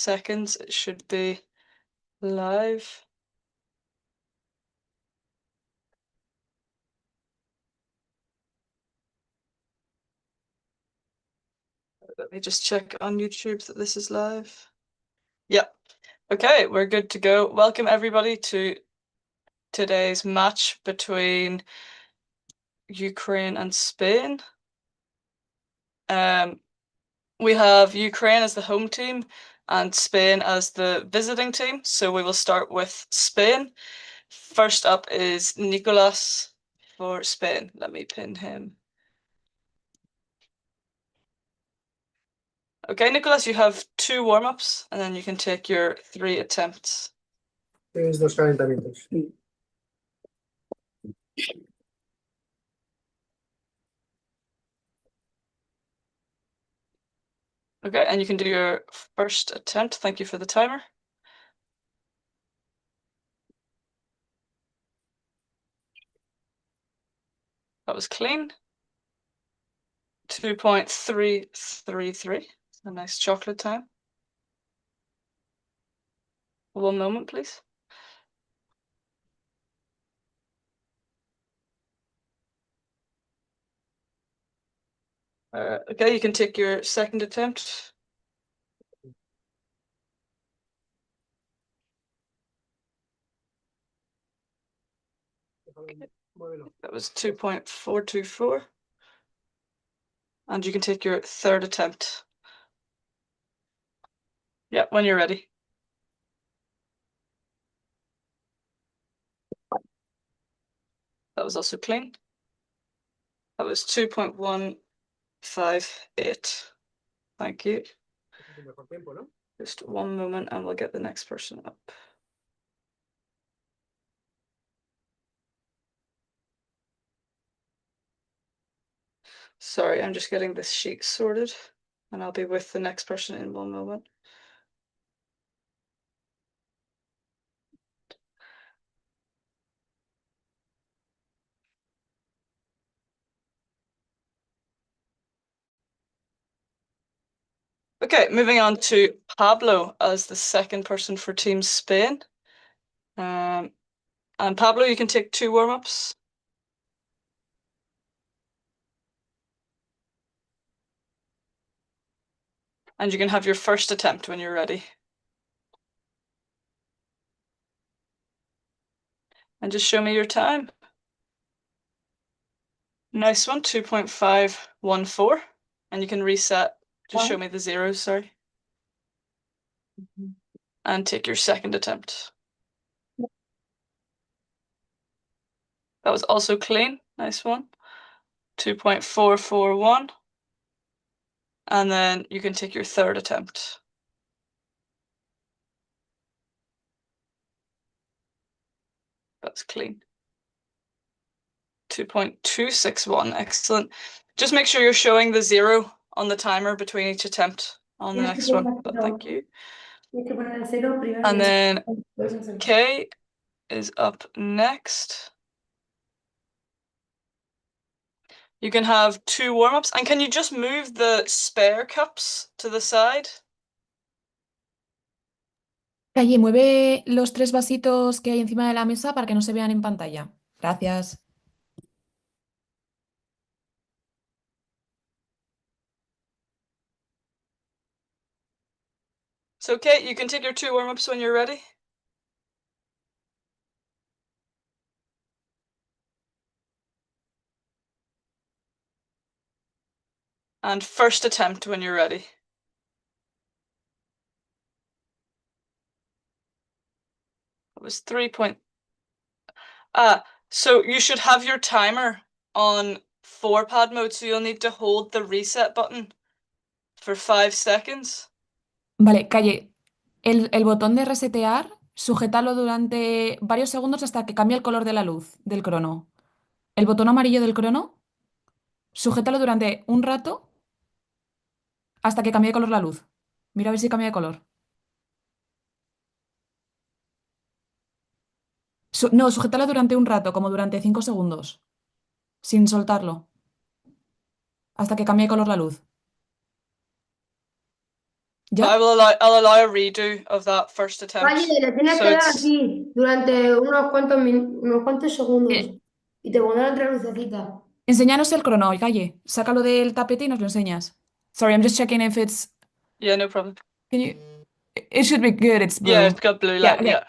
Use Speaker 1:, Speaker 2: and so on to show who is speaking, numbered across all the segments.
Speaker 1: seconds, it should be live. Let me just check on YouTube that this is live. Yep. Okay, we're good to go. Welcome everybody to today's match between Ukraine and Spain. We have Ukraine as the home team and Spain as the visiting team. So we will start with Spain. First up is Nicolas for Spain. Let me pin him. Okay, Nicolas, you have 2 warm-ups and then you can take your 3 attempts.
Speaker 2: Tienes 2 calentamientos.
Speaker 1: Okay, and you can do your first attempt. Thank you for the timer. That was clean. 2.333. A nice chocolate time. 1 moment, please. Okay, you can take your second attempt. That was 2.424. And you can take your third attempt. Yeah, when you're ready. That was also clean. That was 2.158. Thank you. Just 1 moment and we'll get the next person up. Sorry, I'm just getting this sheet sorted and I'll be with the next person in 1 moment. Okay, moving on to Pablo as the second person for Team Spain. And Pablo, you can take 2 warm-ups. And you can have your first attempt when you're ready. And just show me your time. Nice one, 2.514. And you can reset. Just show me the zeros, sorry. And take your second attempt. That was also clean. Nice one. 2.441. And then you can take your third attempt. That's clean. 2.261. Excellent. Just make sure you're showing the 0 on the timer between each attempt on the next one. But thank you. And then Kay is up next. You can have 2 warm-ups. And can you just move the spare cups to the side?
Speaker 3: Calle, mueve los 3 vasitos que hay encima de la mesa para que no se vean en pantalla. Gracias.
Speaker 1: So Kate, you can take your 2 warm-ups when you're ready. And first attempt when you're ready. It was 3 point. So you should have your timer on 4-pad mode, so you'll need to hold the reset button for 5 seconds.
Speaker 3: Vale, Calle, el botón de resetear, sujétalo durante varios segundos hasta que cambie el color de la luz del crono. El botón amarillo del crono, sujétalo durante un rato hasta que cambie de color la luz. Mira a ver si cambia de color. No, sujétalo durante un rato, como durante 5 segundos, sin soltarlo, hasta que cambie de color la luz.
Speaker 1: But
Speaker 3: ¿Ya?
Speaker 1: I'll allow a redo of that first attempt.
Speaker 4: Calle, le tienes
Speaker 1: So
Speaker 4: que dar
Speaker 1: it's-
Speaker 4: así durante unos cuantos segundos. Y te pondrá otra lucecita.
Speaker 3: Enséñanos el crono, Calle. Sácalo del tapete y nos lo enseñas. Sorry, I'm just checking if it's...
Speaker 1: Yeah, no problem.
Speaker 3: Can you... It should be good, it's blue.
Speaker 1: Yeah, it's got blue
Speaker 3: Yeah,
Speaker 1: light.
Speaker 3: okay.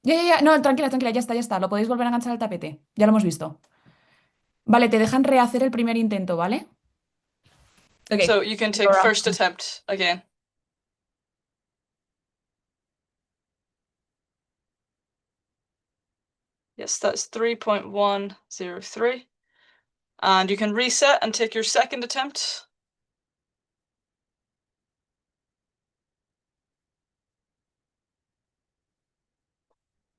Speaker 1: Yeah.
Speaker 3: Ya. No, tranquila, ya está. Lo podéis volver a enganchar al tapete. Ya lo hemos visto. Vale, te dejan rehacer el primer intento, ¿vale? Ok.
Speaker 1: So you can take
Speaker 3: Laura.
Speaker 1: first attempt again. Yes, that's 3.103. And you can reset and take your second attempt.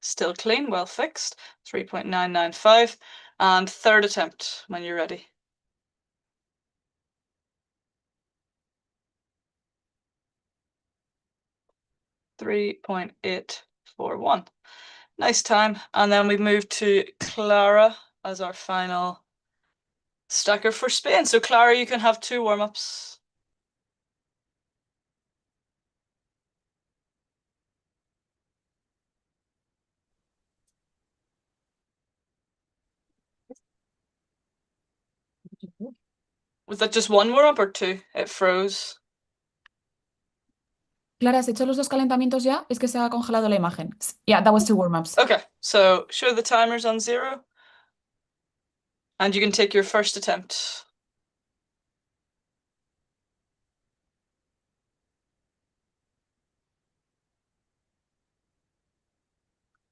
Speaker 1: Still clean, well fixed. 3.995. And third attempt when you're ready. .841. Nice time. And then we move to Clara as our final stacker for Spain. So Clara, you can have 2 warm-ups. Was that just 1 warm-up or 2? It froze.
Speaker 3: Clara, ¿has hecho los 2 calentamientos ya? Es que se ha congelado la imagen. Yeah, that was 2 warm-ups.
Speaker 1: Okay, so show the timers on 0. And you can take your first attempt.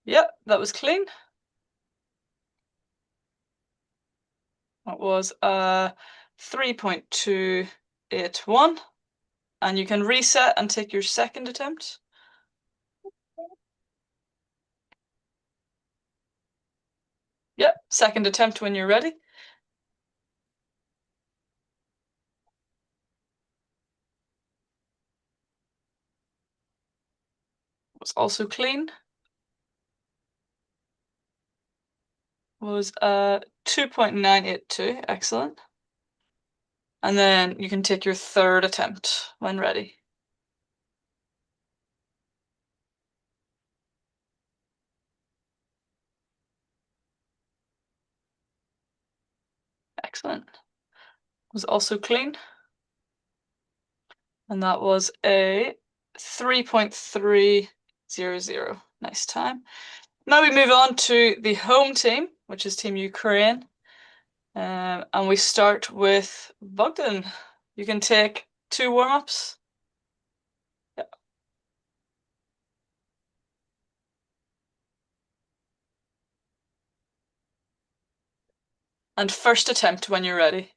Speaker 1: Yep, that was clean. That was 3.281. And you can reset and take your second attempt. Yep, second attempt when you're ready. Was also clean. Was 2.982, excellent. And then you can take your third attempt when ready. Excellent. Was also clean. And that was a 3.300. Nice time. Now we move on to the home team, which is Team Ukraine. And we start with Bogdan. You can take 2 warm-ups. Yeah. And first attempt when you're ready.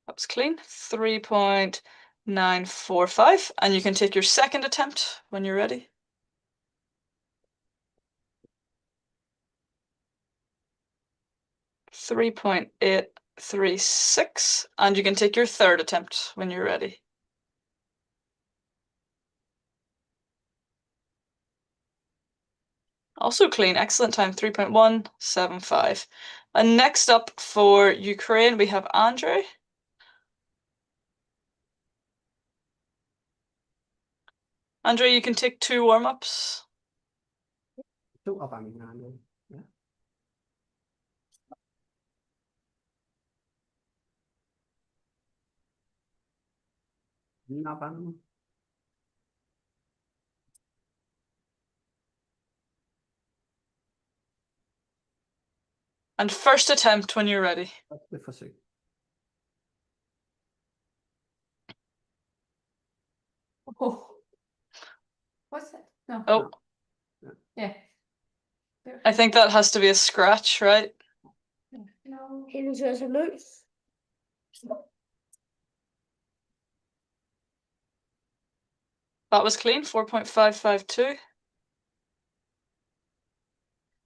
Speaker 1: That was clean. 3.945. And you can take your second attempt when you're ready. .836. And you can take your third attempt when you're ready. Also clean, excellent time, 3.175. And next up for Ukraine, we have Andrei. Andrei, you can take 2 warm-ups.
Speaker 2: Two up, I mean, yeah. Napan.
Speaker 1: And first attempt when you're ready.
Speaker 2: Det försök.
Speaker 3: Oh. What's that? No.
Speaker 1: Oh,
Speaker 3: Yeah.
Speaker 1: I think that has to be a scratch, right?
Speaker 3: No.
Speaker 4: Tienes ese luz.
Speaker 1: That was clean, 4.552.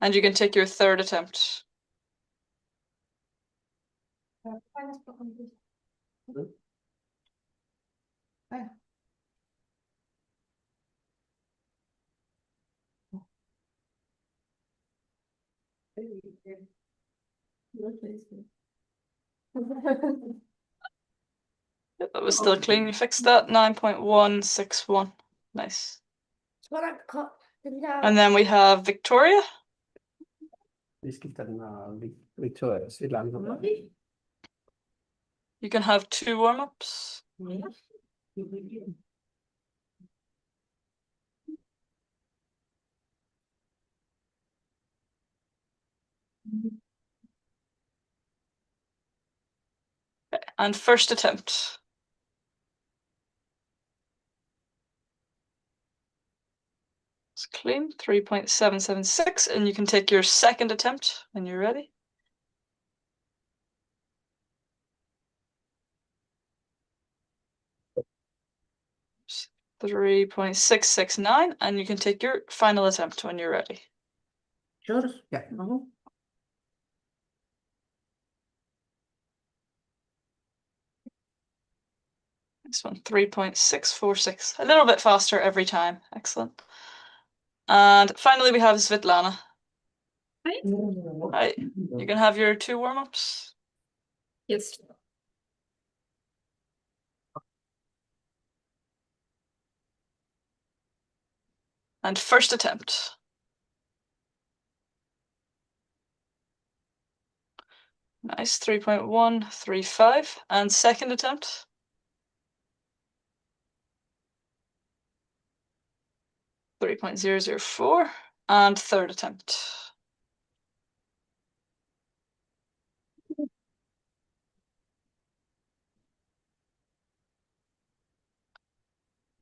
Speaker 1: And you can take your third attempt. That was still clean. You fixed that. 9.161. Nice. And then we have Victoria.
Speaker 2: Vi skifter den Victoria Svetlana.
Speaker 1: You can have 2 warm-ups. Okay, and first attempt. It's clean. 3.776, and you can take your second attempt when you're ready. It's 3.669, and you can take your final attempt when you're ready.
Speaker 4: George?
Speaker 2: Ja.
Speaker 1: This one, 3.646. A little bit faster every time. Excellent. And finally, we have Svetlana. Hi. You can have your 2 warm-ups.
Speaker 4: Yes.
Speaker 1: And first attempt. Nice, 3.135. And second attempt. 3.004. And third attempt.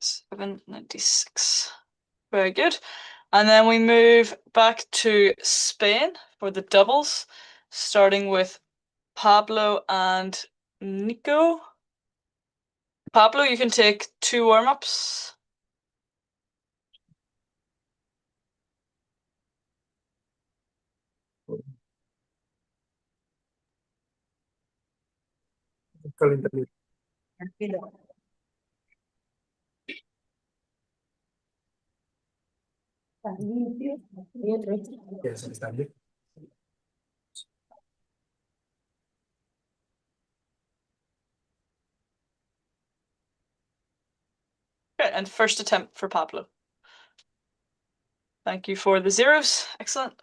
Speaker 1: 796. Very good. And then we move back to Spain for the doubles, starting with Pablo and Nico. Pablo, you can take 2 warm-ups.
Speaker 2: Yes, está bien.
Speaker 1: Okay, and first attempt for Pablo. Thank you for the zeros. Excellent.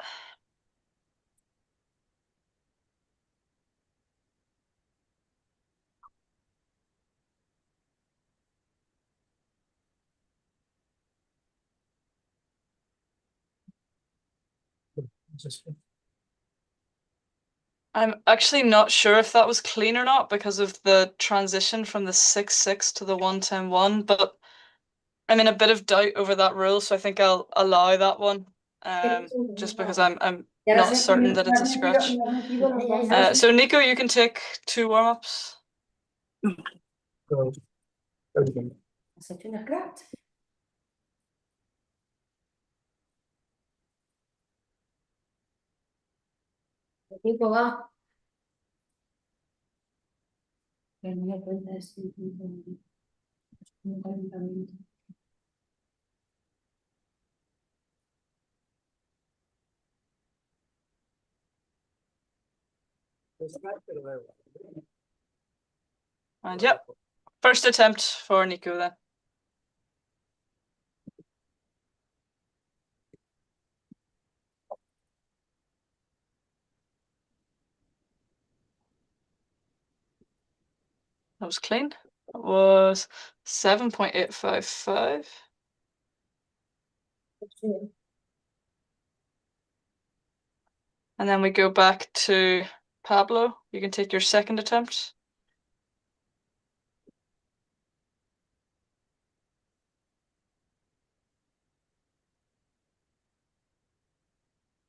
Speaker 1: I'm actually not sure if that was clean or not because of the transition from the 6-6 to the 1-10-1, but I'm in a bit of doubt over that rule, so I think I'll allow that one. Just because I'm not certain that it's a scratch. So Nico, you can take 2 warm-ups.
Speaker 4: ¿Has hecho una scratch? Nico, va. Pero no me cuenta de ese un calentamiento.
Speaker 1: And yep, first attempt for Nico then. That was clean. That was 7.855. And then we go back to Pablo. You can take your second attempt.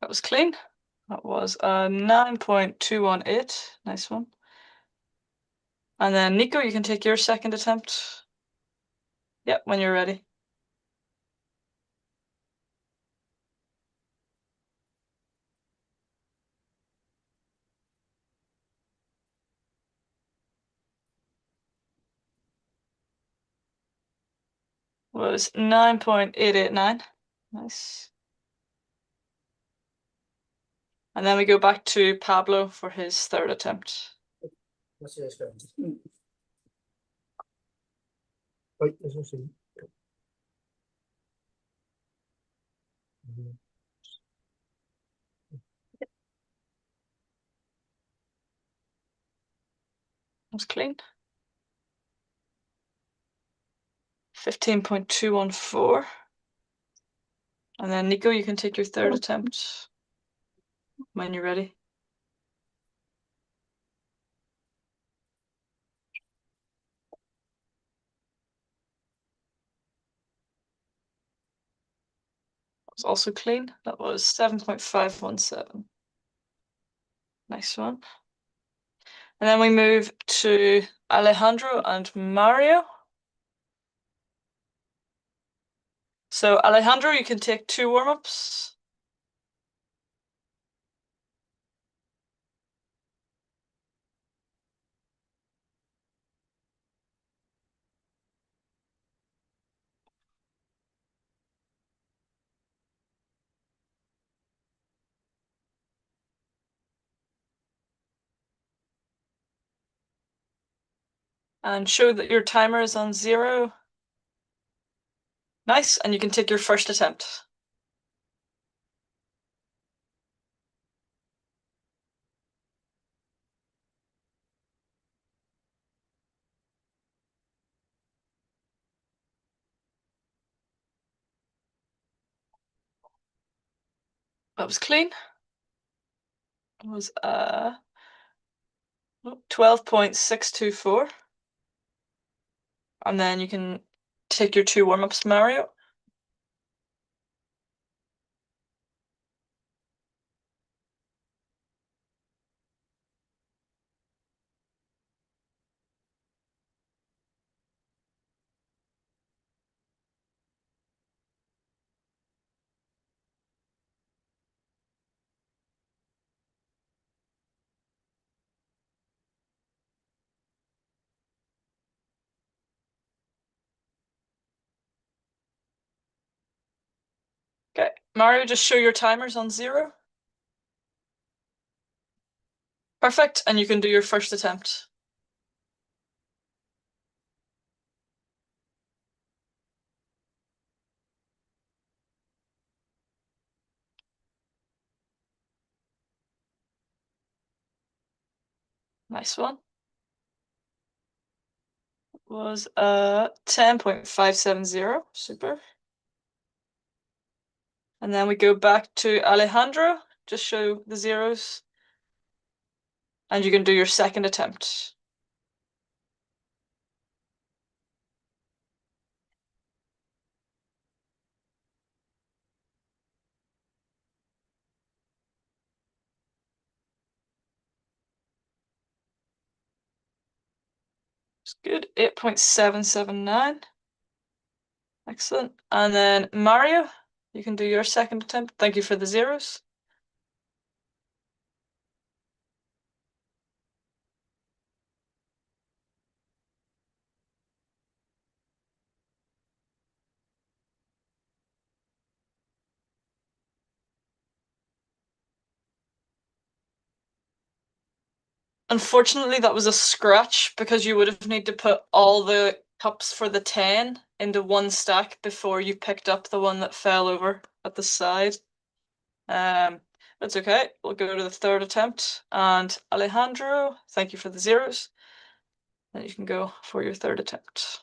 Speaker 1: That was clean. That was a 9.218. Nice one. And then Nico, you can take your second attempt. Yep, when you're ready. Was 9.889. Nice. And then we go back to Pablo for his third attempt.
Speaker 2: No sé, espera. Ay, eso sí.
Speaker 1: That's clean. 15.214. And then Nico, you can take your third attempt when you're ready. That was also clean. That was 7.517. Nice one. And then we move to Alejandro and Mario. So Alejandro, you can take 2 warm-ups. And show that your timer is on 0. Nice, and you can take your first attempt. That was clean. It was 12.624. And then you can take your 2 warm-ups, Mario. Okay, Mario, just show your timers on 0. Perfect, and you can do your first attempt. Nice one. It was 10.570. Super. And then we go back to Alejandro. Just show the zeros. And you can do your second attempt. It's good. 8.779. Excellent. And then Mario, you can do your second attempt. Thank you for the zeros. Unfortunately, that was a scratch because you would have need to put all the cups for the 10 into one stack before you picked up the one that fell over at the side. That's okay. We'll go to the third attempt. And Alejandro, thank you for the zeros. And you can go for your third attempt.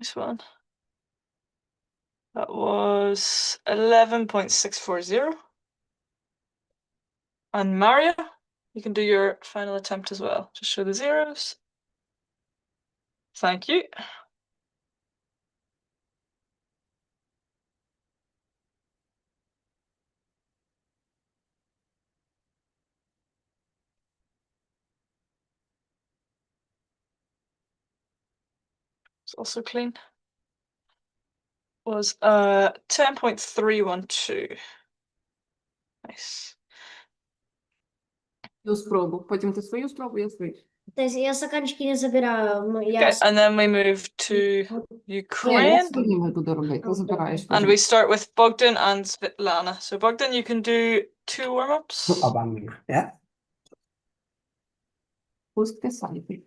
Speaker 1: Nice one. That was 11.640. And Mario, you can do your final attempt as well. Just show the zeros. Thank you. It's also clean. Was 10.312. Nice.
Speaker 5: Спробу. Потім ти свою спробу, я свою.
Speaker 4: Я заканчиваю забираю.
Speaker 1: Okay, and then we move to Ukraine. And we start with Bogdan and Svetlana. So Bogdan, you can do 2 warm-ups.
Speaker 2: Chút обамлення. Yeah.
Speaker 3: Пуск сайти.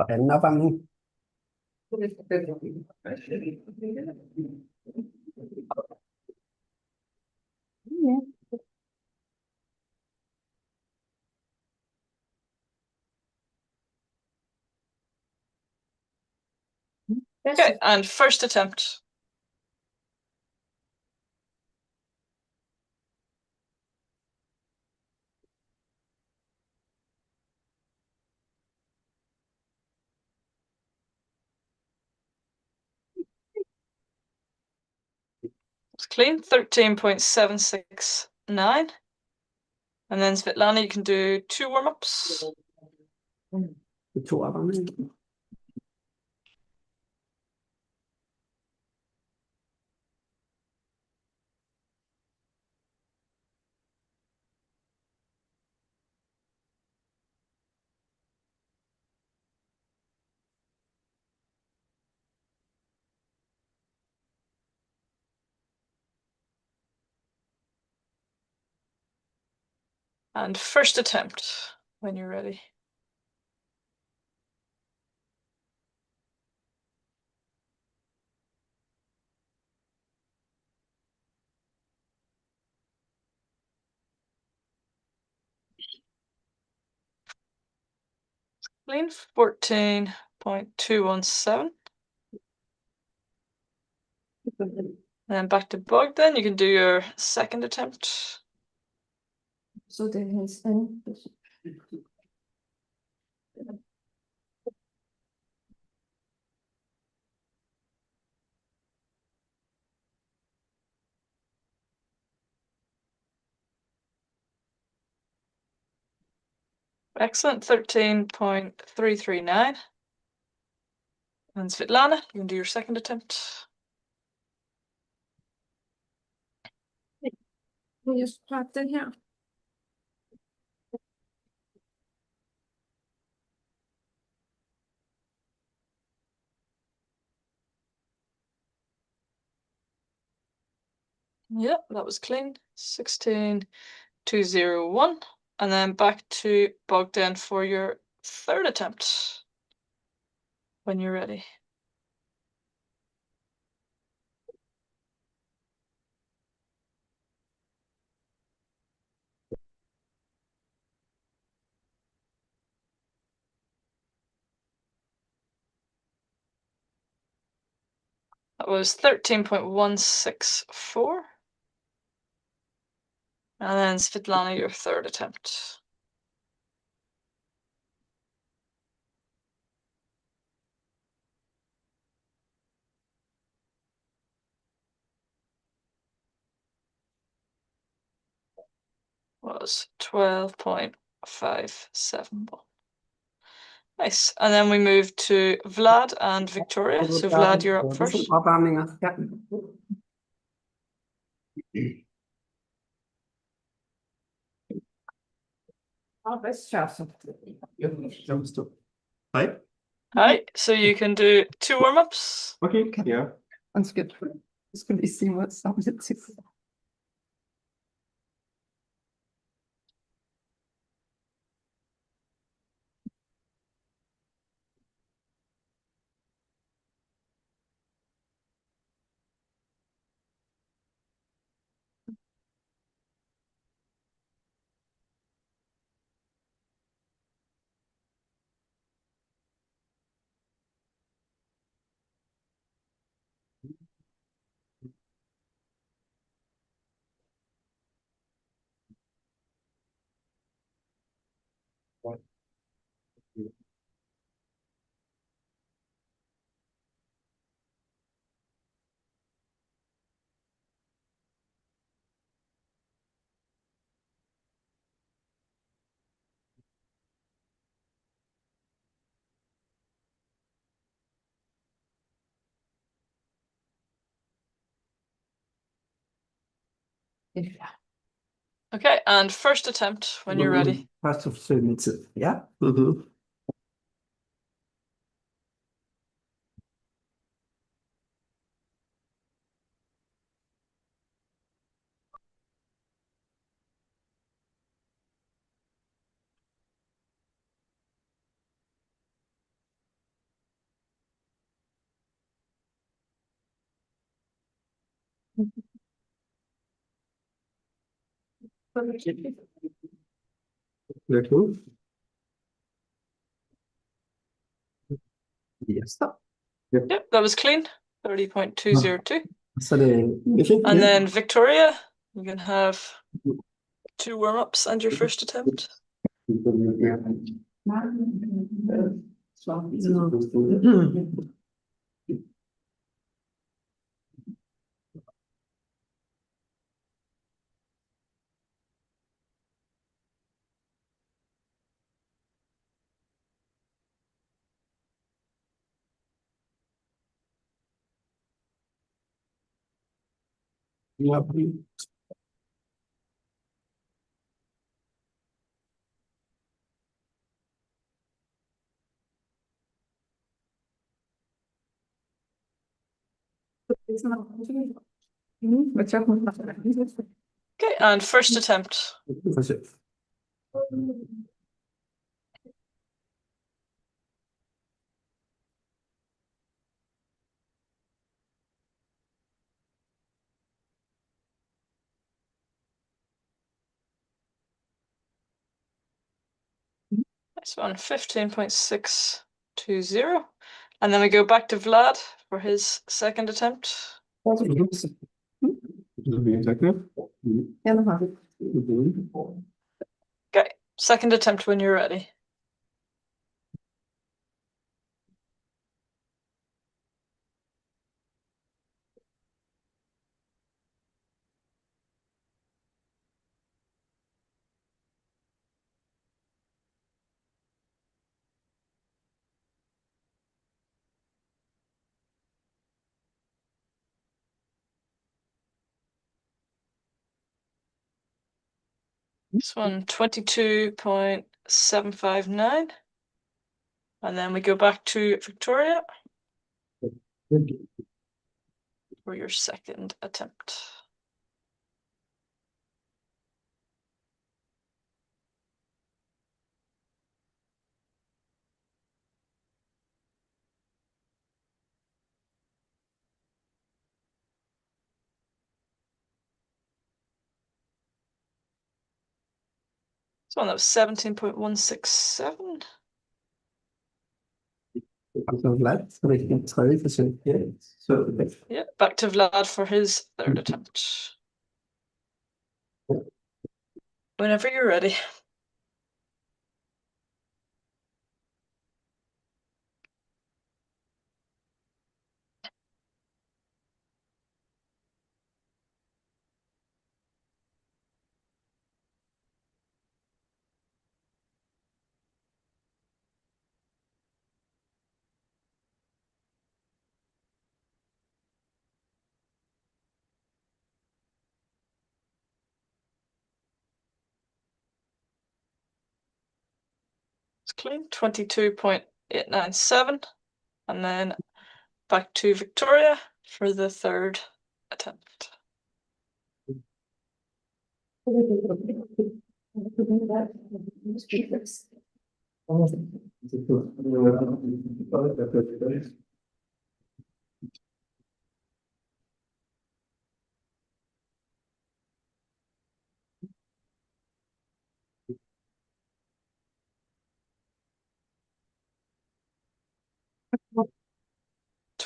Speaker 2: En обамлення.
Speaker 1: Okay, and first attempt. It's clean, 13.769. And then Svetlana, you can do 2 warm-ups.
Speaker 2: Chút обамлення.
Speaker 1: And first attempt when you're ready. Clean, 14.217. And then back to Bogdan, you can do your second attempt.
Speaker 3: So there is an
Speaker 1: Excellent, 13.339. And Svetlana, you can do your second attempt.
Speaker 3: just den her.
Speaker 1: Yep, that was clean. 16.201. And then back to Bogdan for your third attempt when you're ready. That was 13.164. And then Svetlana, your third attempt. Was 12.571. Nice. And then we move to Vlad and Victoria. So Vlad, you're up first.
Speaker 2: Chút обамлення. Yeah.
Speaker 3: Без часу.
Speaker 5: Hi.
Speaker 1: Hi, so you can do 2 warm-ups.
Speaker 5: Okay. Yeah.
Speaker 3: Ganz gut. Das könnte ich sehen, was da jetzt ist.
Speaker 1: Okay, and first attempt when you're ready.
Speaker 2: First of submit it. Yeah. Mm-hmm. Little. Yes.
Speaker 1: Yep, that was clean. 30.202.
Speaker 2: Så det
Speaker 1: And then Victoria, you can have 2 warm-ups and your first attempt.
Speaker 2: Ja.
Speaker 1: Okay, and first attempt.
Speaker 2: Försök.
Speaker 1: Nice one, 15.620. And then we go back to Vlad for his second attempt. Okay, second attempt when you're ready. This one, 22.759. And then we go back to Victoria for your second attempt. This one, that was 17.167.
Speaker 2: Altså Vlad, så det er en tredje forsøg. Ja. Så
Speaker 1: Yeah, back to Vlad for his third attempt. Whenever you're ready. It's clean, 22.897. And then back to Victoria for the third attempt.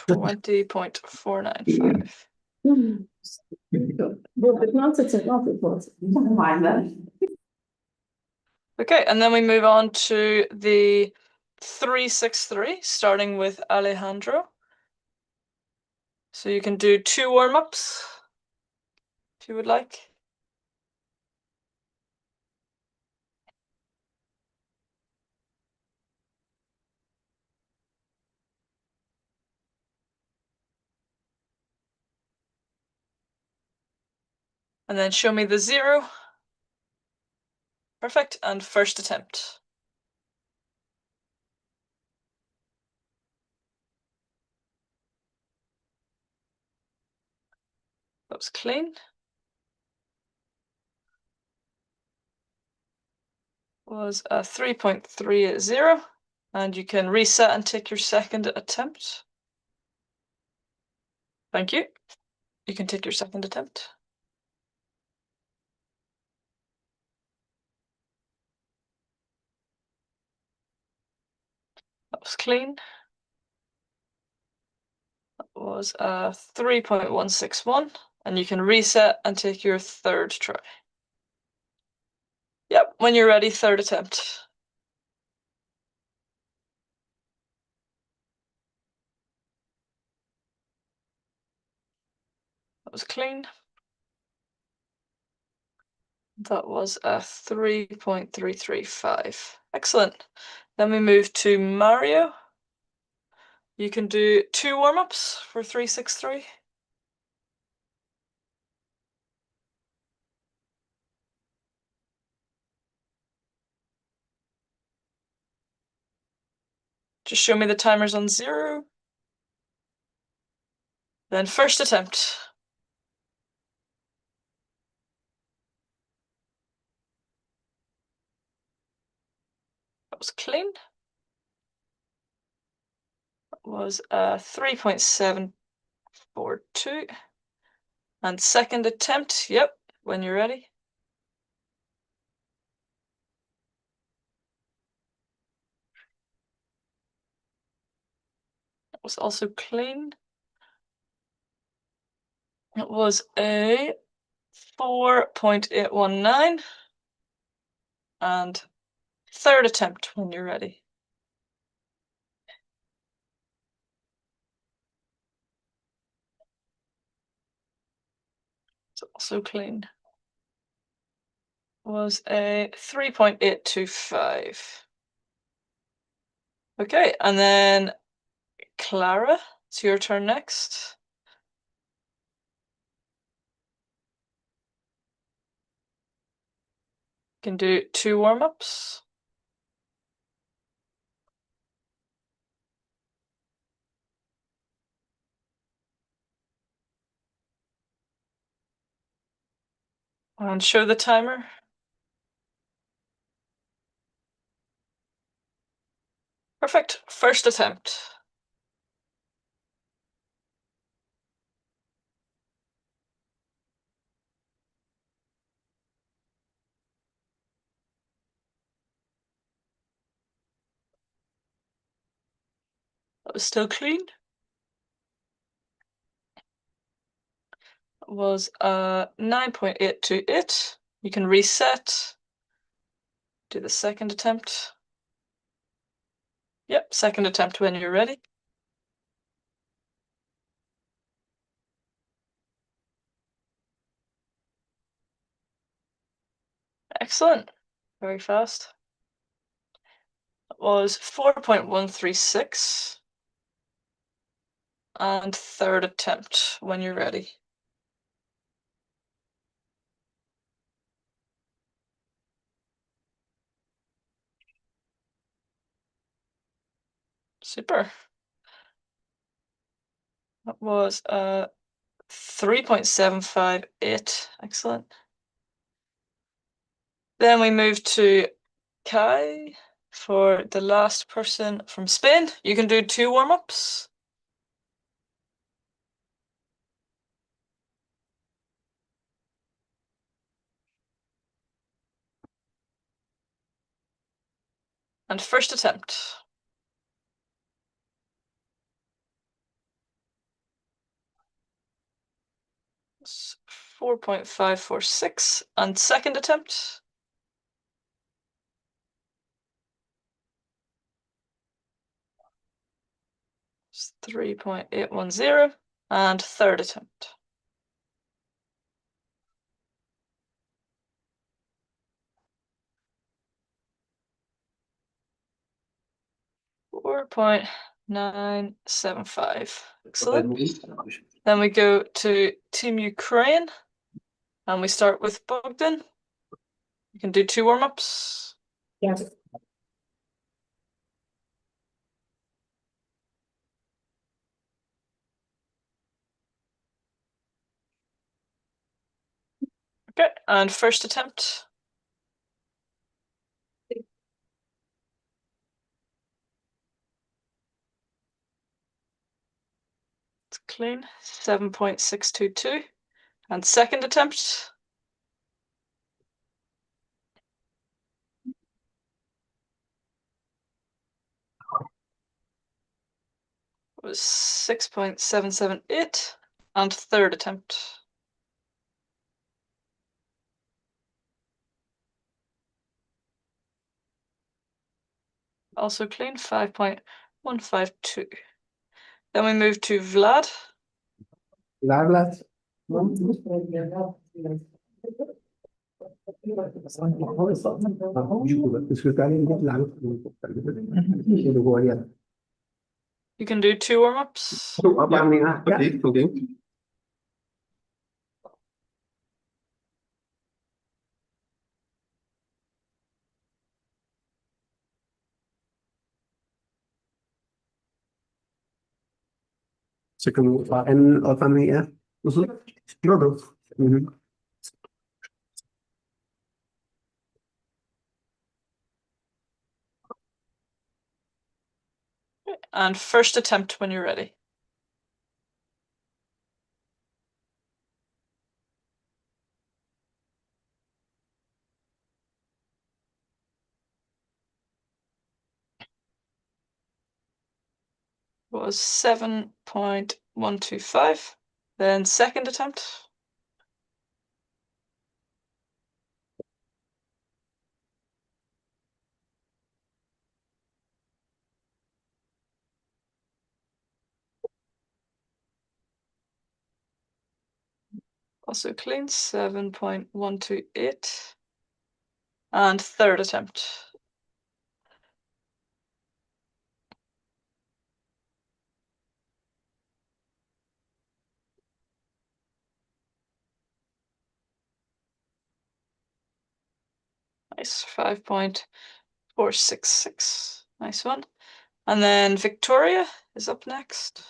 Speaker 1: $20.495. Okay, and then we move on to the 363, starting with Alejandro. So you can do 2 warm-ups if you would like. And then show me the 0. Perfect. And first attempt. That was clean. Was a 3.30. And you can reset and take your second attempt. Thank you. You can take your second attempt. That was clean. That was a 3.161. And you can reset and take your third try. Yep, when you're ready, third attempt. That was clean. That was a 3.335. Excellent. Then we move to Mario. You can do 2 warm-ups for 363. Just show me the timers on 0. Then first attempt. That was clean. That was a 3.742. And second attempt, yep, when you're ready. That was also clean. It was a 4.819. And third attempt when you're ready. It's also clean. Was a 3.825. Okay, and then Clara, it's your turn next. You can do 2 warm-ups. And show the timer. Perfect. First attempt. That was still clean. That was 9.828. You can reset. Do the second attempt. Yep, second attempt when you're ready. Excellent. Very fast. It was 4.136. And third attempt when you're ready. Super. That was 3.758. Excellent. Then we move to Kai for the last person from Spain. You can do 2 warm-ups. And first attempt. 4.546. And second attempt. 3.810. And third attempt. 4.975. Excellent. Then we go to Team Ukraine. And we start with Bogdan. You can do 2 warm-ups.
Speaker 4: Yes.
Speaker 1: Okay, and first attempt. It's clean, 7.622. And second attempt. Was 6.778. And third attempt. Also clean, 5.152. Then we move to Vlad.
Speaker 2: Vlad.
Speaker 1: You can do 2 warm-ups.
Speaker 2: Okay. Second and family, yeah.
Speaker 1: And first attempt when you're ready. Was 7.125. Then second attempt. Also clean, 7.128. And third attempt. Nice, 5.466. Nice one. And then Victoria is up next.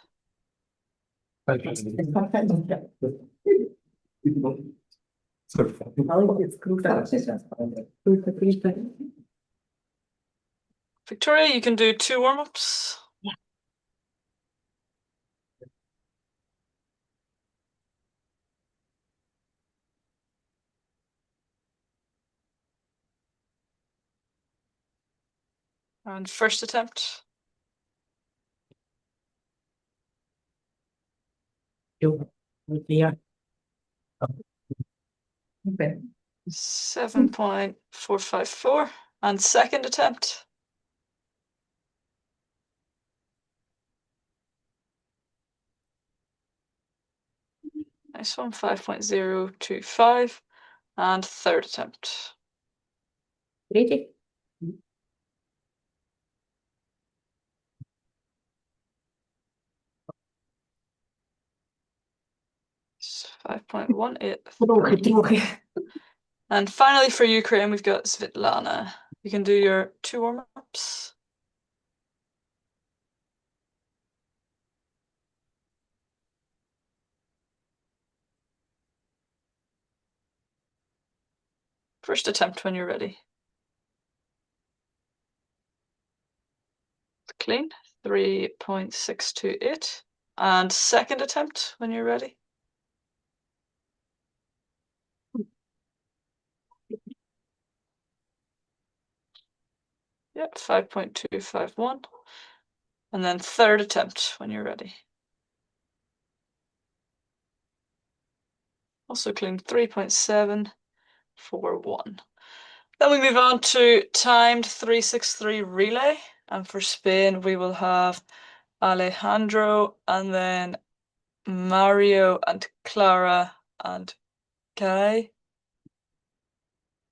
Speaker 1: Victoria, you can do 2 warm-ups. And first attempt.
Speaker 5: Yeah.
Speaker 1: 7.454. And second attempt. Nice one, 5.025. And third attempt.
Speaker 4: Pretty.
Speaker 1: 5.18. And finally for Ukraine, we've got Svetlana. You can do your 2 warm-ups. First attempt when you're ready. Clean, 3.628. And second attempt when you're ready. Yeah, 5.251. And then third attempt when you're ready. Also clean, 3.741. Then we move on to timed 363 relay. And for Spain, we will have Alejandro and then Mario and Clara and Kai.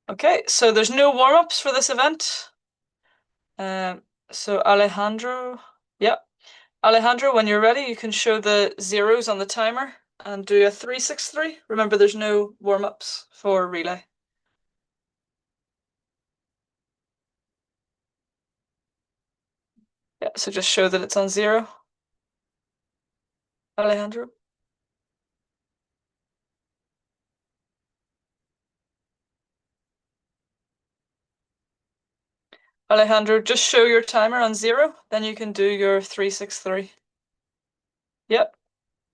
Speaker 1: Okay, so there's no warm-ups for this event. So Alejandro, yeah. Alejandro, when you're ready, you can show the zeros on the timer. and do a 3-6-3. Remember, there's no warm-ups for relay. Yeah, so just show that it's on 0. Alejandro. Alejandro, just show your timer on 0, then you can do your 3-6-3. Yep,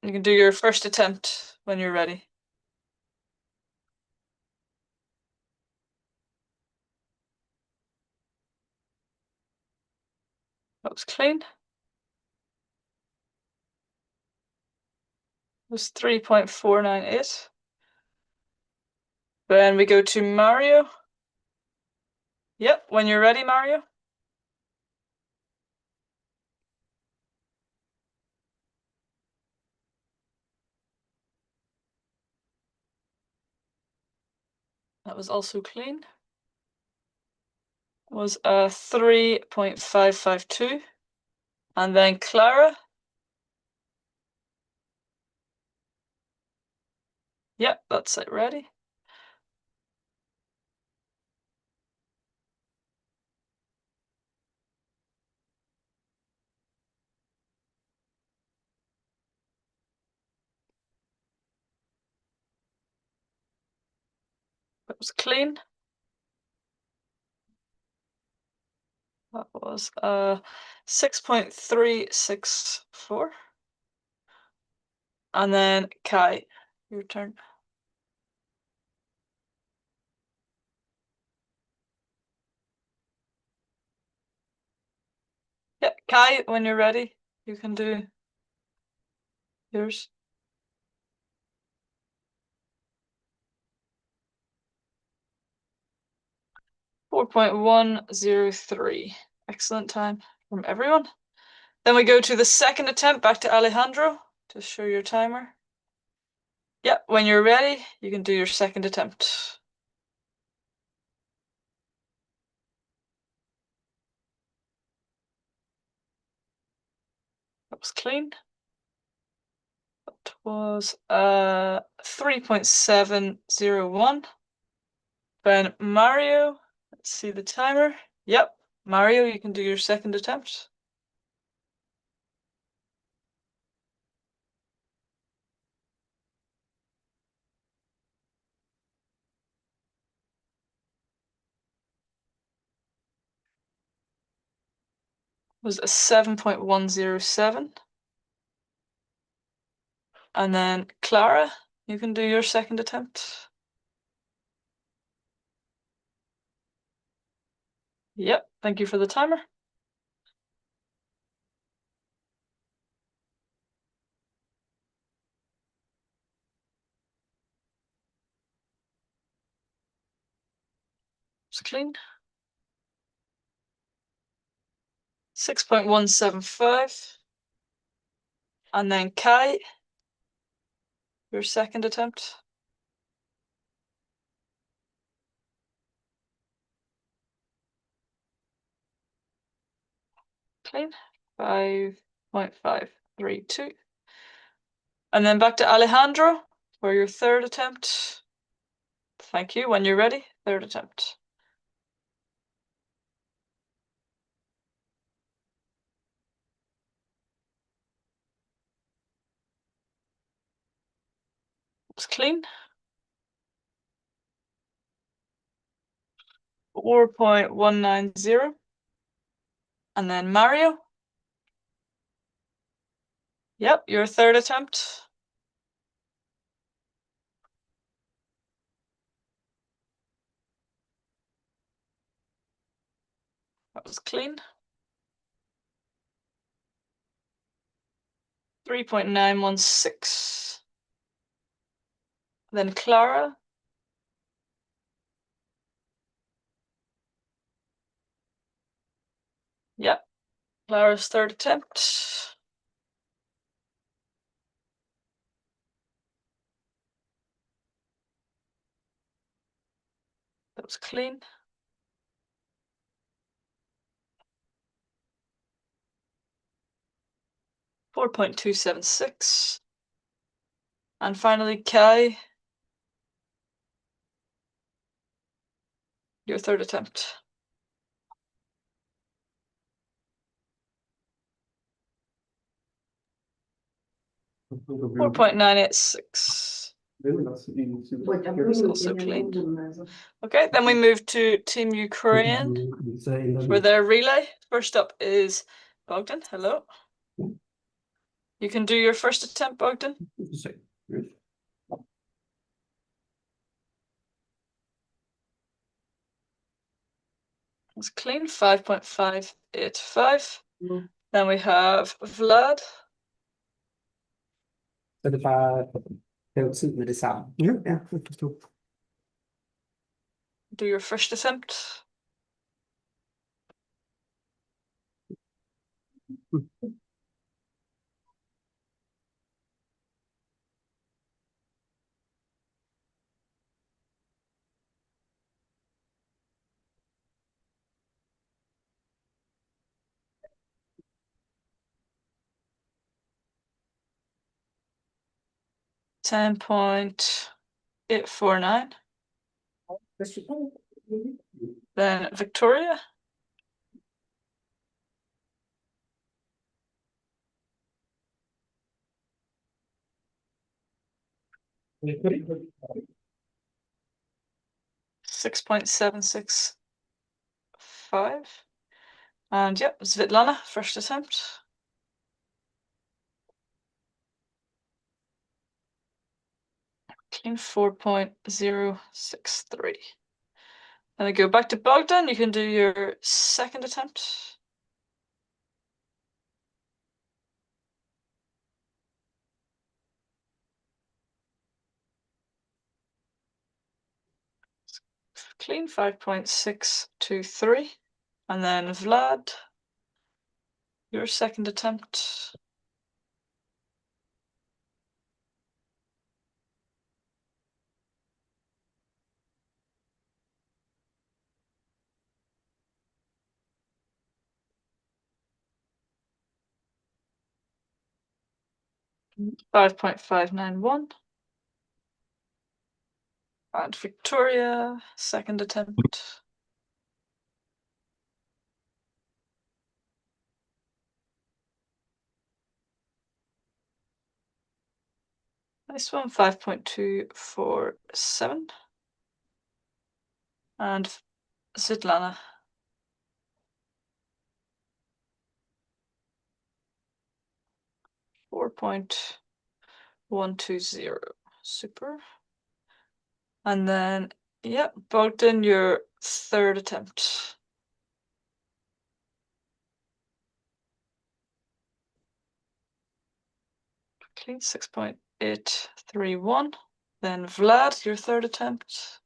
Speaker 1: you can do your first attempt when you're ready. That was clean. It was 3.498. Then we go to Mario. Yep, when you're ready, Mario. That was also clean. It was a 3.552. And then Clara. Yep, that's it, ready. That was clean. That was 6.364. And then Kai, your turn. Yeah, Kai, when you're ready, you can do yours. .103. Excellent time from everyone. Then we go to the second attempt, back to Alejandro. Just show your timer. Yeah, when you're ready, you can do your second attempt. That was clean. That was 3.701. Then Mario, let's see the timer. Yep, Mario, you can do your second attempt. It was a 7.107. And then Clara, you can do your second attempt. Yep, thank you for the timer. It's clean. 6.175. And then Kai, your second attempt. Clean. 5.532. And then back to Alejandro for your third attempt. Thank you. When you're ready, third attempt. It's clean. 4.190. And then Mario. Yep, your third attempt. That was clean. 3.916. Then Clara. Yep, Clara's third attempt. That was clean. .276. And finally, Kai, your third attempt. 4.986. It's also clean. Okay, then we move to Team Ukraine for their relay. First up is Bogdan. Hello. You can do your first attempt, Bogdan. It's clean, 5.585. Then we have Vlad.
Speaker 2: Så det er bare lave tid med det samme. Ja, jeg forstår.
Speaker 1: Do your first attempt. $10.849. Then Victoria. $6.765. And yep, Svetlana, first attempt. Clean 4.063. Then we go back to Bogdan. You can do your second attempt. Clean 5.623. And then Vlad, your second attempt. $5.591. And Victoria, second attempt. Nice one, 5.247. And Svetlana. $4.120. Super. And then, yeah, Bogdan, your third attempt. Clean 6.831. Then Vlad, your third attempt.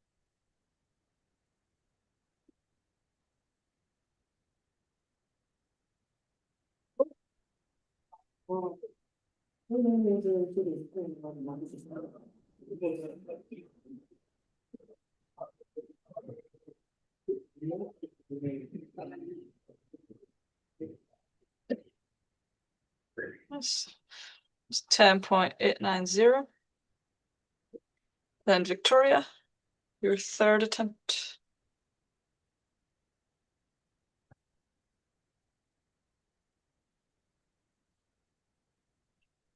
Speaker 1: Nice. It's 10.890. Then Victoria, your third attempt.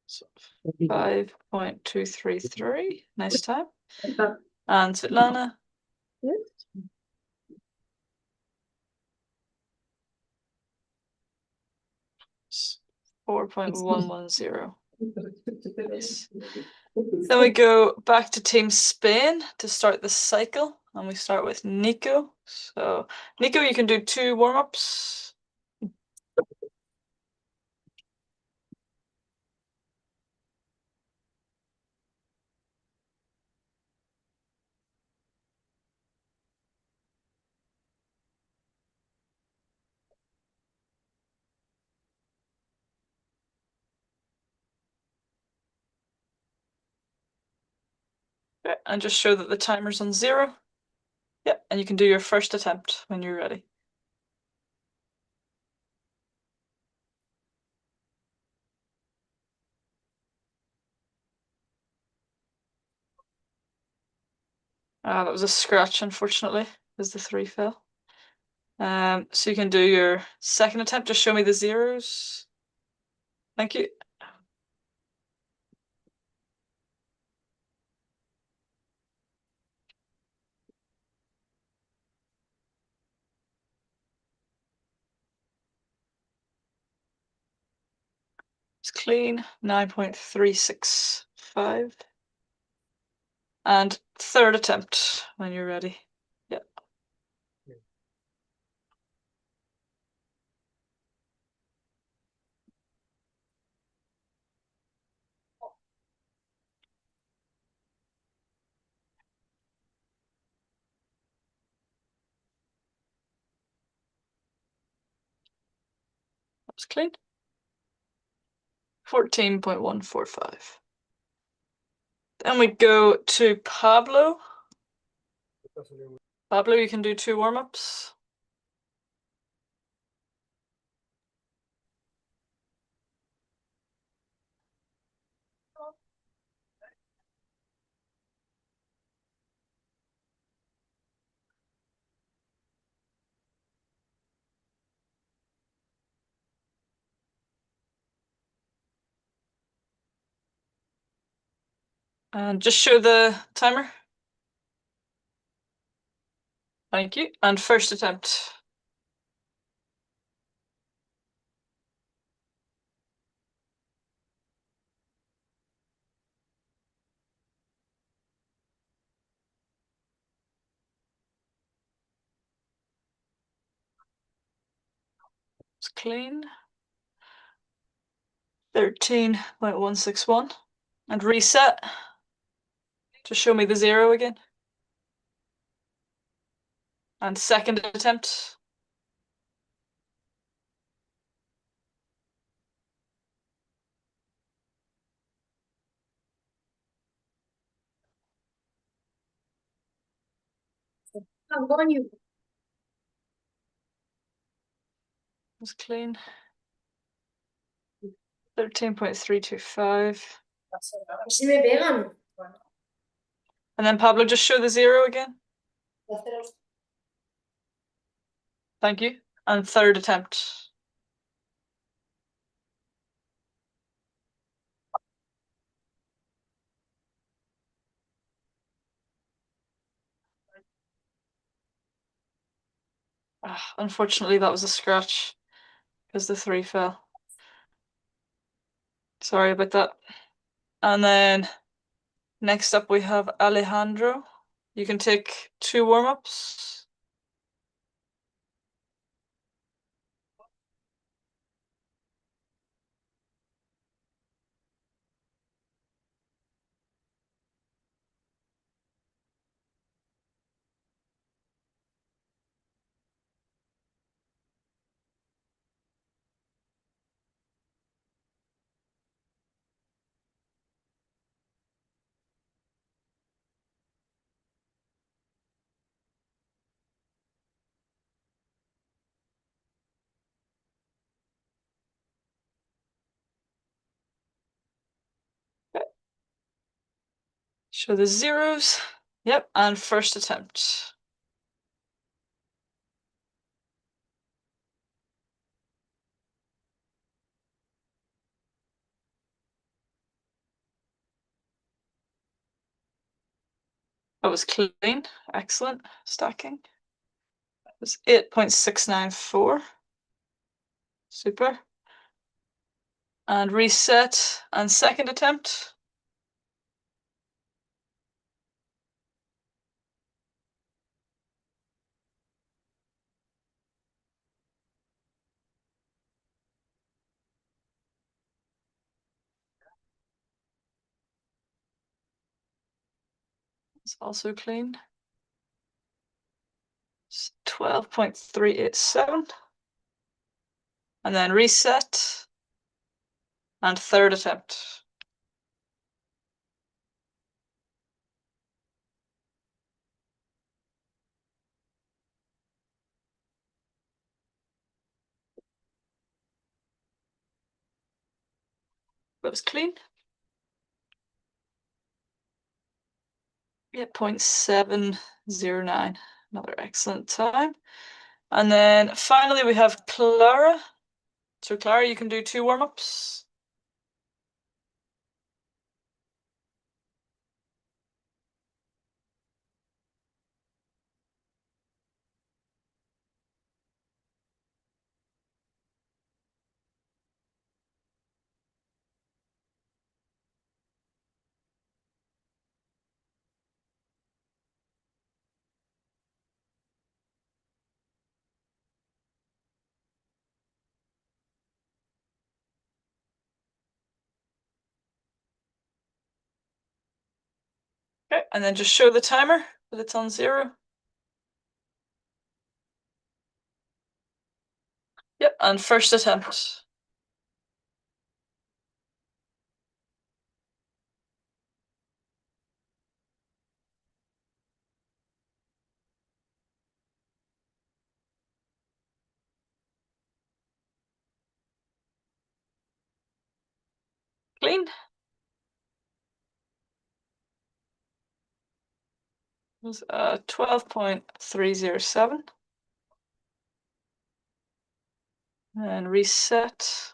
Speaker 1: So 5.233. Nice time. And Svetlana. 4.110. Nice. Then we go back to Team Spain to start the cycle, and we start with Nico. So, Nico, you can do 2 warm-ups. Okay, and just show that the timer's on 0. Yeah, and you can do your first attempt when you're ready. That was a scratch, unfortunately, because the 3 fell. So you can do your second attempt. Just show me the zeros. Thank you. It's clean, 9.365. And third attempt when you're ready. Yeah. That's clean. 14.145. Then we go to Pablo. Pablo, you can do 2 warm-ups. And just show the timer. Thank you. And first attempt. It's clean. 13.161. And reset. Just show me the 0 again. And second attempt.
Speaker 4: I'm going you.
Speaker 1: It's clean. 13.325.
Speaker 4: Si me pegan.
Speaker 1: And then Pablo, just show the 0 again. Thank you. And third attempt. Unfortunately, that was a scratch because the 3 fell. Sorry about that. And then next up we have Alejandro. You can take 2 warm-ups. Okay. Show the zeros. Yep, and first attempt. That was clean. Excellent. Stacking. It was 8.694. Super. And reset and second attempt. It's also clean. It's 12.387. And then reset and third attempt. That was clean. Yeah, 0.709. Another excellent time. And then finally we have Clara. So Clara, you can do 2 warm-ups. Okay, and then just show the timer that it's on 0. Yep, and first attempt. Clean. It was 12.307. And reset.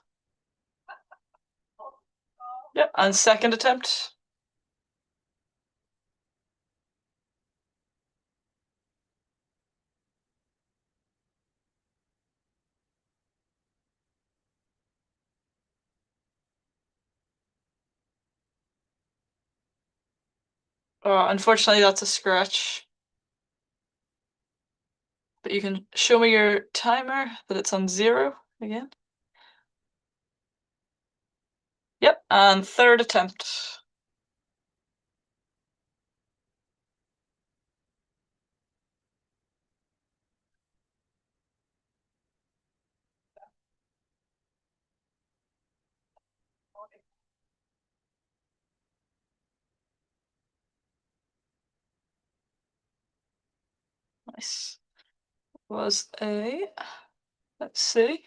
Speaker 1: Yep, and second attempt. Unfortunately, that's a scratch. But you can show me your timer that it's on 0 again. Yep, and third attempt. Nice. Was let's see,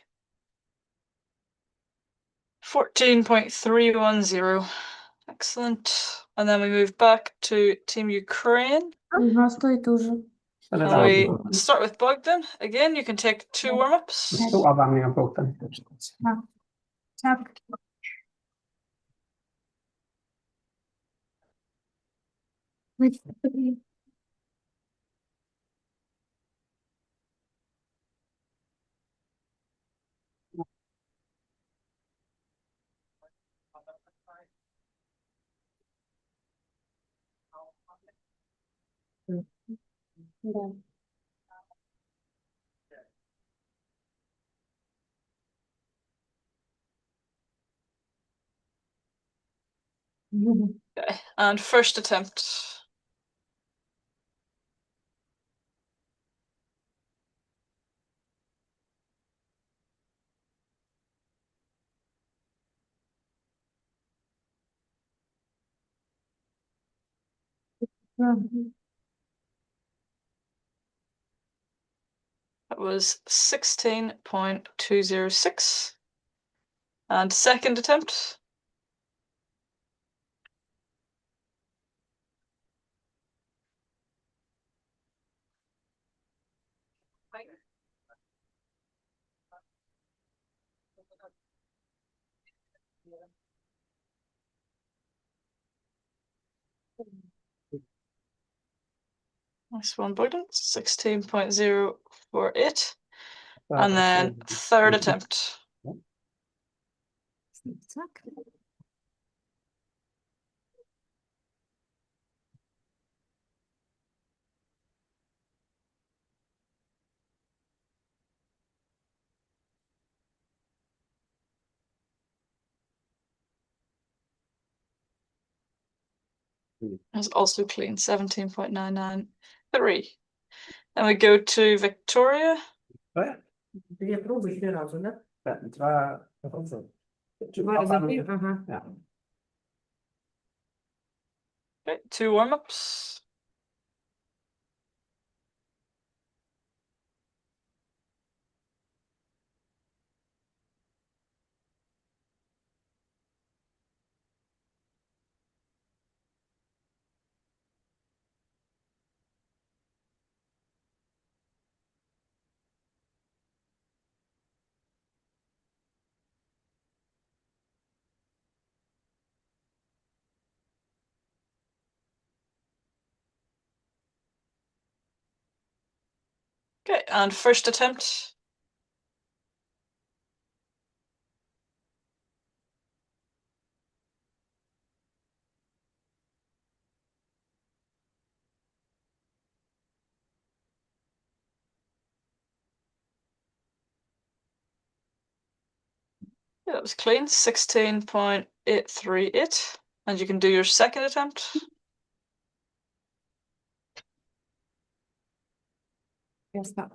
Speaker 1: 14.310. Excellent. And then we move back to Team Ukraine. And we start with Bogdan. Again, you can take 2 warm-ups.
Speaker 2: Two avvammingen Bogdan.
Speaker 1: Okay, and first attempt. That was 16.206. And second attempt. Nice one, Bogdan. 16.048. And then third attempt. Is also clean, 17.993. Then we go to Victoria.
Speaker 2: Drie proeven hier razem, ne? Dva, ja.
Speaker 1: Okay, 2 warm-ups. Okay, and first attempt. Yeah, that was clean, 16.838. And you can do your second attempt.
Speaker 3: Ya está.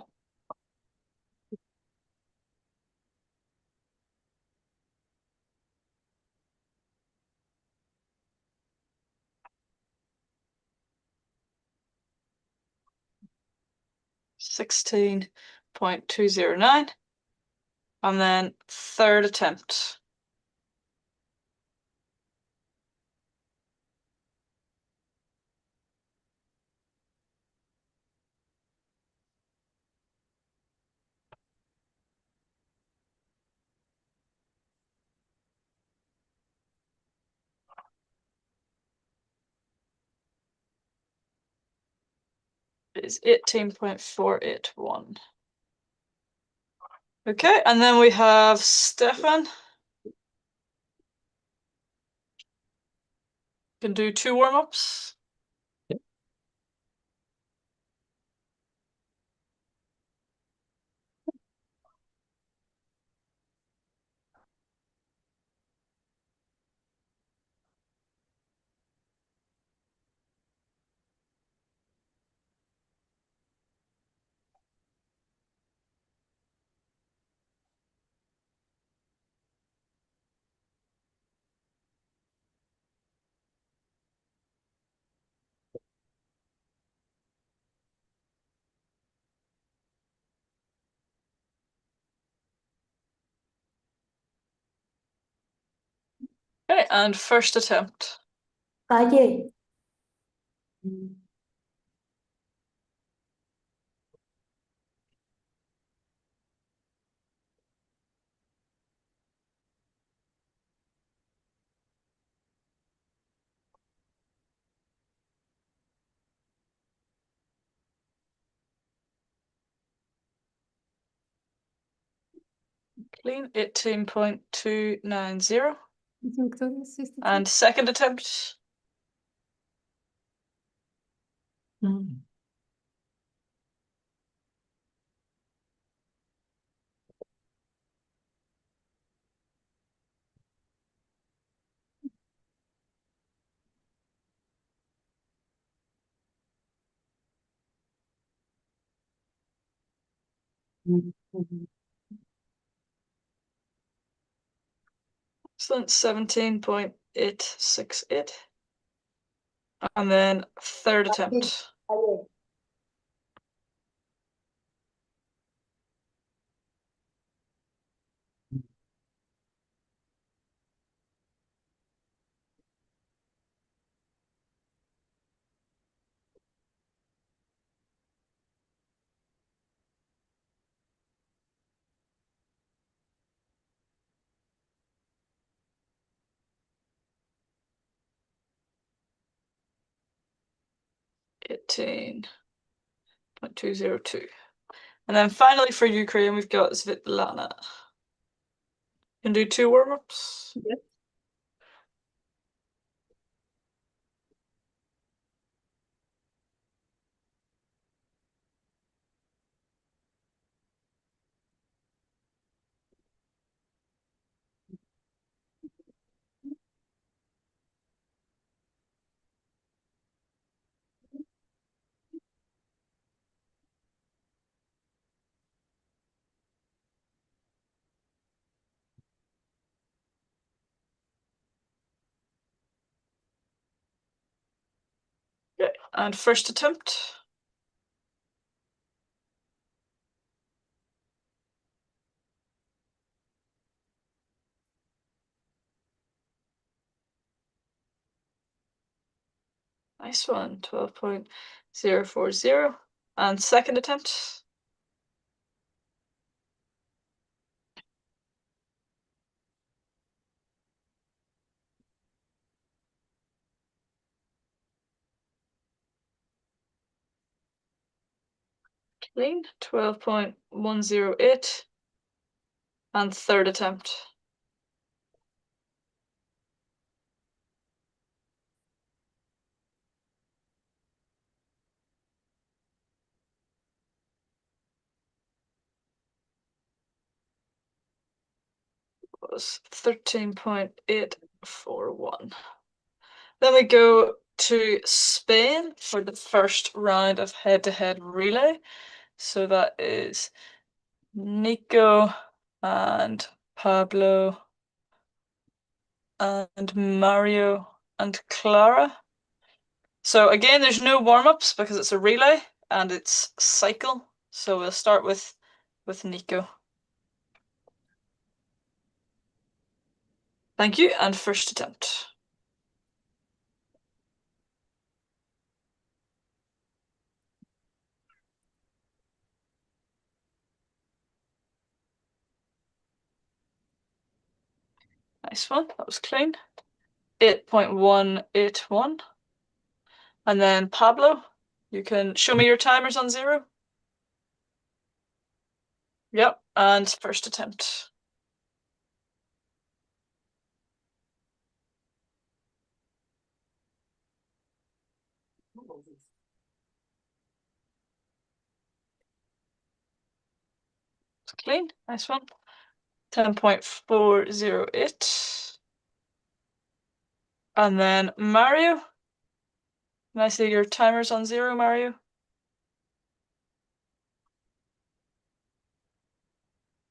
Speaker 1: $16.209. And then third attempt. Is 18.481. Okay, and then we have Stefan. Can do 2 warm-ups. Okay, and first attempt.
Speaker 4: Calle.
Speaker 1: Clean, 18.290. And second attempt.
Speaker 3: Mm.
Speaker 1: Excellent, 17.868. And then third attempt.
Speaker 4: Calle.
Speaker 1: 18.202. And then finally for Ukraine, we've got Svetlana. Can do 2 warm-ups.
Speaker 3: Yes.
Speaker 1: Okay, and first attempt. Nice one, 12.040. And second attempt. Clean, 12.108. And third attempt. Was 13.841. Then we go to Spain for the first round of head-to-head relay. So that is Nico and Pablo and Mario and Clara. So again, there's no warm-ups because it's a relay and it's cycle. So we'll start with Nico. Thank you, and first attempt. Nice one, that was clean. 8.181. And then Pablo, you can show me your timers on 0. Yep, and first attempt. It's clean, nice one. 10.408. And then Mario. Can I see your timers on 0, Mario?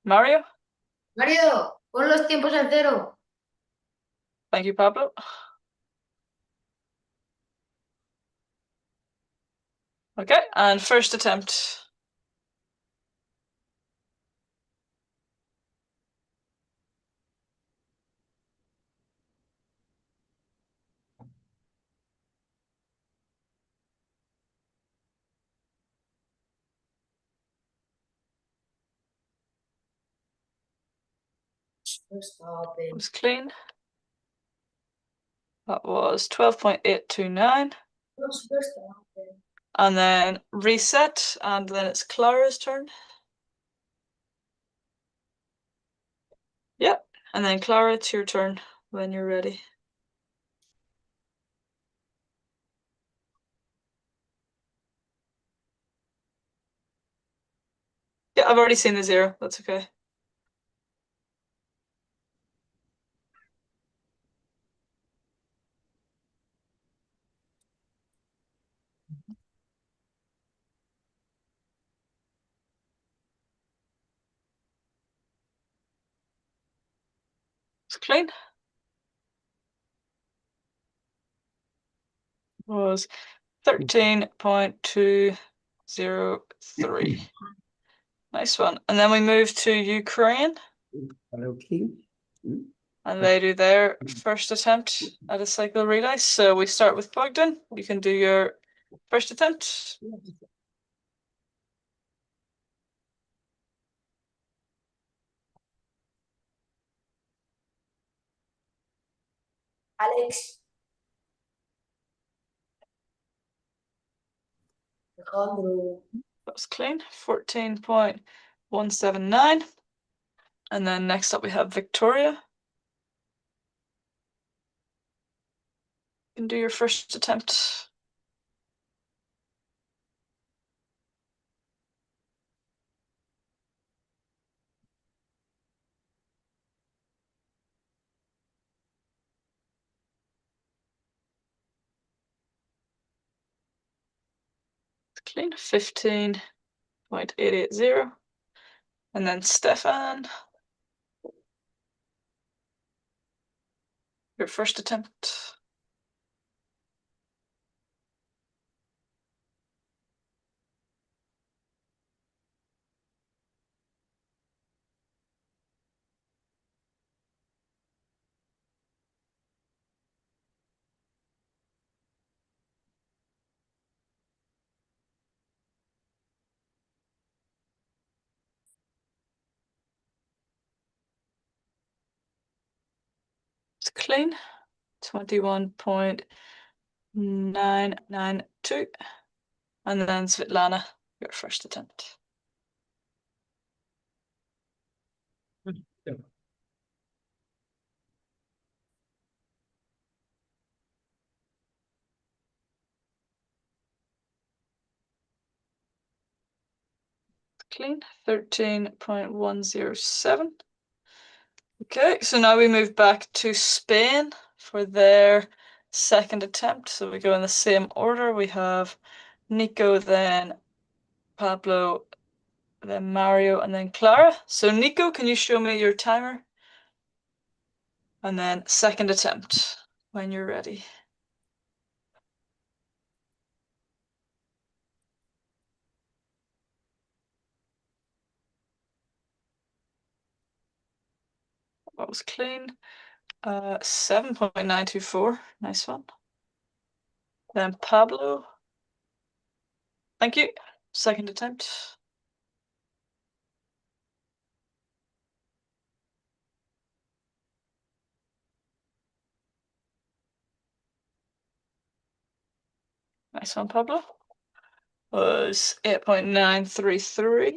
Speaker 1: Mario?
Speaker 4: Mario, pon los tiempos en 0.
Speaker 1: Thank you, Pablo. Okay, and first attempt. It was clean. That was 12.829. And then reset, and then it's Clara's turn. Yep, and then Clara, it's your turn when you're ready. Yeah, I've already seen the 0, that's okay. It's clean. Was 13.203. Nice one. And then we move to Ukraine.
Speaker 2: Hello, clean.
Speaker 1: And they do their first attempt at a cycle relay. So we start with Bogdan. You can do your first attempt.
Speaker 4: Alex. Alejandro.
Speaker 1: That was clean. 14.179. And then next up we have Victoria. You can do your first attempt. Clean. 15.880. And then Stefan. Your first attempt. It's clean. 21.992. And then Svetlana. your first attempt. Clean, 13.107. Okay, so now we move back to Spain for their second attempt. So we go in the same order. We have Nico, then Pablo, then Mario, and then Clara. So Nico, can you show me your timer? And then second attempt when you're ready. That was clean. 7.924. Nice one. Then Pablo. Thank you. Second attempt. Nice one, Pablo. Was 8.933.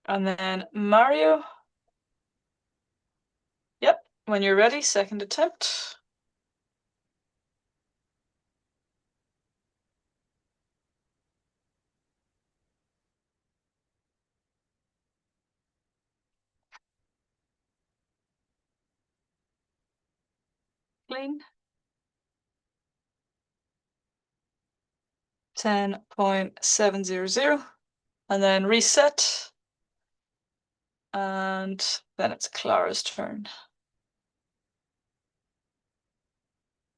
Speaker 1: And then Mario. Yep, when you're ready, second attempt. Clean. 10.700. And then reset. And then it's Clara's turn.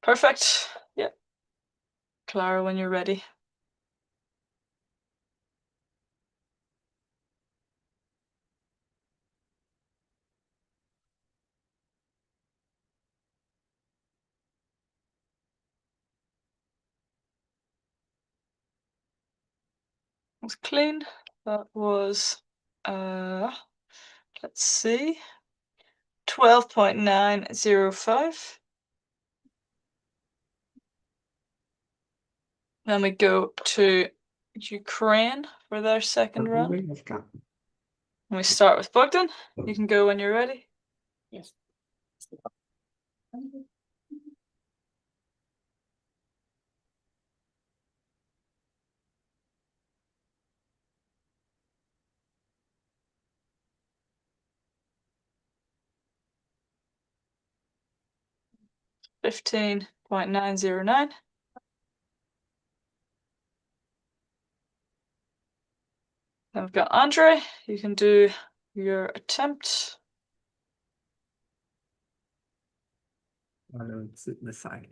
Speaker 1: Perfect. Yep. Clara, when you're ready. It was clean. That was let's see, 12.905. Then we go to Ukraine for their second round. And we start with Bogdan. You can go when you're ready.
Speaker 5: Yes.
Speaker 1: 15.909. Then we've got Andre. You can do your attempt.
Speaker 2: Sit in the side.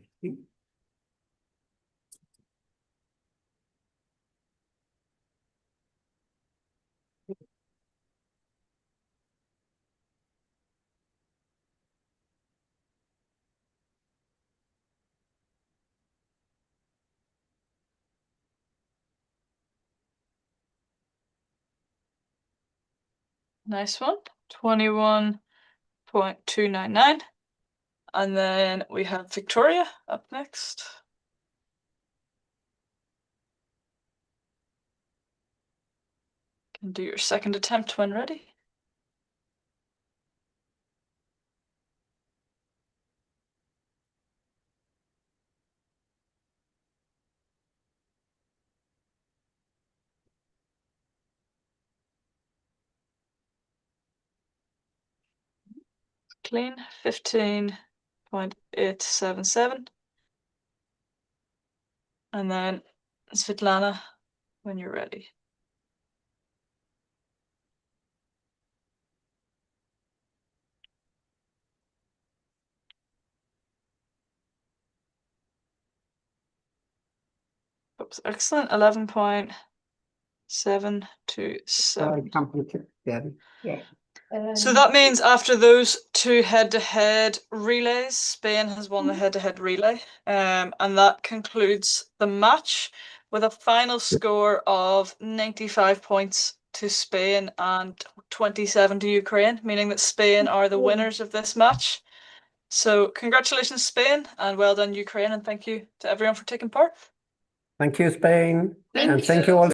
Speaker 1: Nice one. 21.299. And then we have Victoria up next. Can do your second attempt when ready. Clean, 15.877. And then Svetlana, when you're ready. Oops, excellent. 11.727.
Speaker 2: Complicated, Daddy.
Speaker 1: So that means after those two head-to-head relays, Spain has won the head-to-head relay. And that concludes the match with a final score of 95 points to Spain and 27 to Ukraine, meaning that Spain are the winners of this match. So congratulations, Spain, and well done, Ukraine, and thank you to everyone for taking part.
Speaker 2: Thank you, Spain.
Speaker 4: Thank
Speaker 2: And thank you all